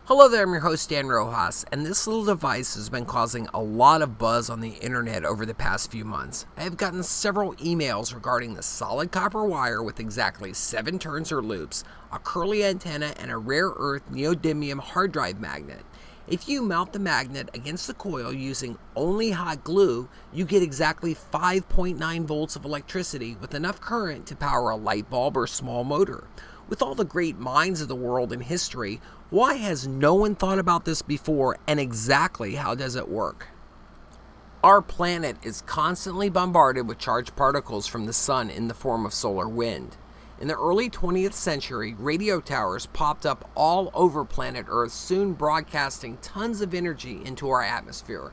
Hello there, I'm your host Dan Rojas, and this little device has been causing a lot of buzz on the internet over the past few months. I have gotten several emails regarding the solid copper wire with exactly 7 turns or loops, a curly antenna, and a rare earth neodymium hard drive magnet. If you mount the magnet against the coil using only hot glue, you get exactly 5.9 volts of electricity with enough current to power a light bulb or small motor. With all the great minds of the world in history, why has no one thought about this before, and exactly how does it work? Our planet is constantly bombarded with charged particles from the sun in the form of solar wind. In the early 20th century, radio towers popped up all over planet Earth, soon broadcasting tons of energy into our atmosphere.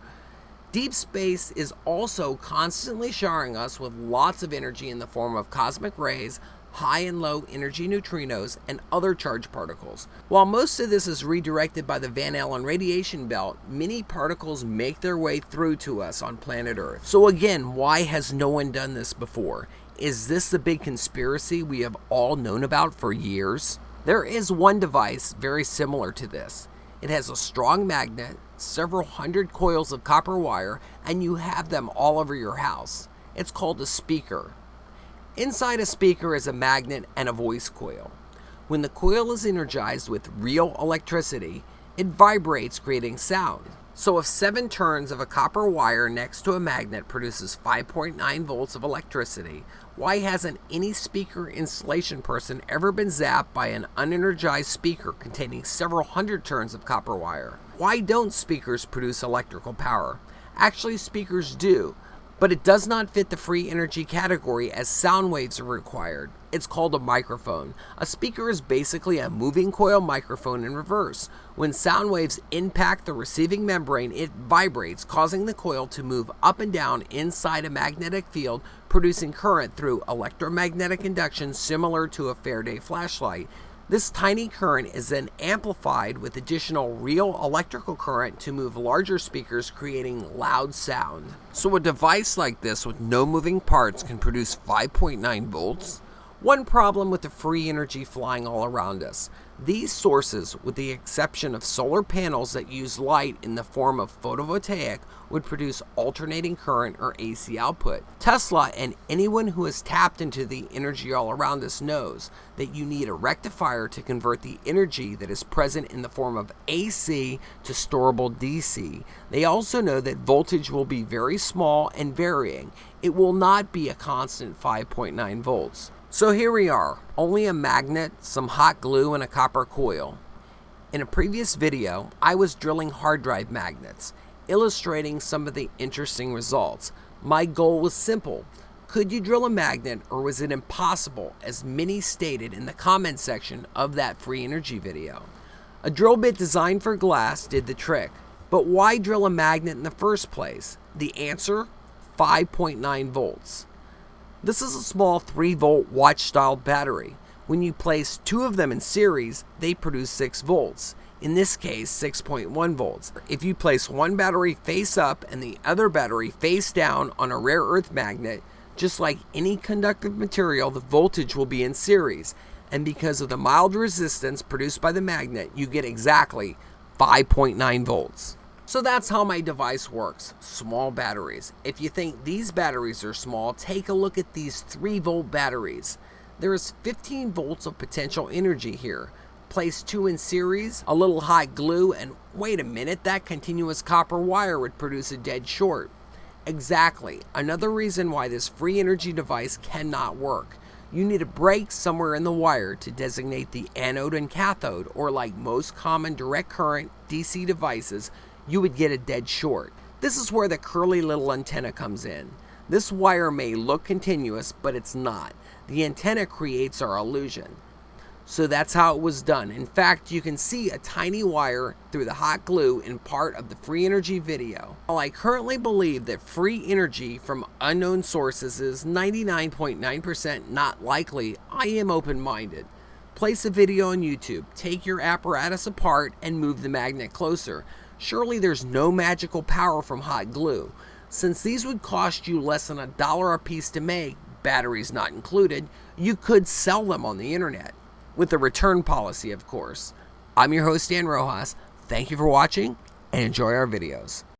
Deep space is also constantly showering us with lots of energy in the form of cosmic rays, high and low energy neutrinos, and other charged particles. While most of this is redirected by the Van Allen radiation belt, many particles make their way through to us on planet Earth. So again, why has no one done this before? Is this the big conspiracy we have all known about for years? There is one device very similar to this. It has a strong magnet, several hundred coils of copper wire, and you have them all over your house. It's called a speaker. Inside a speaker is a magnet and a voice coil. When the coil is energized with real electricity, it vibrates, creating sound. So if 7 turns of a copper wire next to a magnet produces 5.9 volts of electricity, why hasn't any speaker installation person ever been zapped by an unenergized speaker containing several hundred turns of copper wire? Why don't speakers produce electrical power? Actually, speakers do. But it does not fit the free energy category as sound waves are required. It's called a microphone. A speaker is basically a moving coil microphone in reverse. When sound waves impact the receiving membrane, it vibrates, causing the coil to move up and down inside a magnetic field, producing current through electromagnetic induction similar to a Faraday flashlight. This tiny current is then amplified with additional real electrical current to move larger speakers, creating loud sound. So a device like this with no moving parts can produce 5.9 volts? One problem with the free energy flying all around us. These sources, with the exception of solar panels that use light in the form of photovoltaic, would produce alternating current or AC output. Tesla and anyone who has tapped into the energy all around us knows that you need a rectifier to convert the energy that is present in the form of AC to storable DC. They also know that voltage will be very small and varying. It will not be a constant 5.9 volts. So here we are, only a magnet, some hot glue, and a copper coil. In a previous video, I was drilling hard drive magnets, illustrating some of the interesting results. My goal was simple. Could you drill a magnet, or was it impossible, as many stated in the comment section of that free energy video? A drill bit designed for glass did the trick. But why drill a magnet in the first place? The answer? 5.9 volts. This is a small 3-volt watch-style battery. When you place 2 of them in series, they produce 6 volts. In this case, 6.1 volts. If you place one battery face up and the other battery face down on a rare earth magnet, just like any conductive material, the voltage will be in series. And because of the mild resistance produced by the magnet, you get exactly 5.9 volts. So that's how my device works, small batteries. If you think these batteries are small, take a look at these 3-volt batteries. There is 15 volts of potential energy here. Place 2 in series, a little hot glue, and wait a minute, that continuous copper wire would produce a dead short. Exactly, another reason why this free energy device cannot work. You need a break somewhere in the wire to designate the anode and cathode, or like most common direct current DC devices, you would get a dead short. This is where the curly little antenna comes in. This wire may look continuous, but it's not. The antenna creates our illusion. So that's how it was done. In fact, you can see a tiny wire through the hot glue in part of the free energy video. While I currently believe that free energy from unknown sources is 99.9% not likely, I am open-minded. Place a video on YouTube, take your apparatus apart, and move the magnet closer. Surely there's no magical power from hot glue. Since these would cost you less than $1 a piece to make, batteries not included, you could sell them on the internet. With a return policy, of course. I'm your host, Dan Rojas. Thank you for watching and enjoy our videos.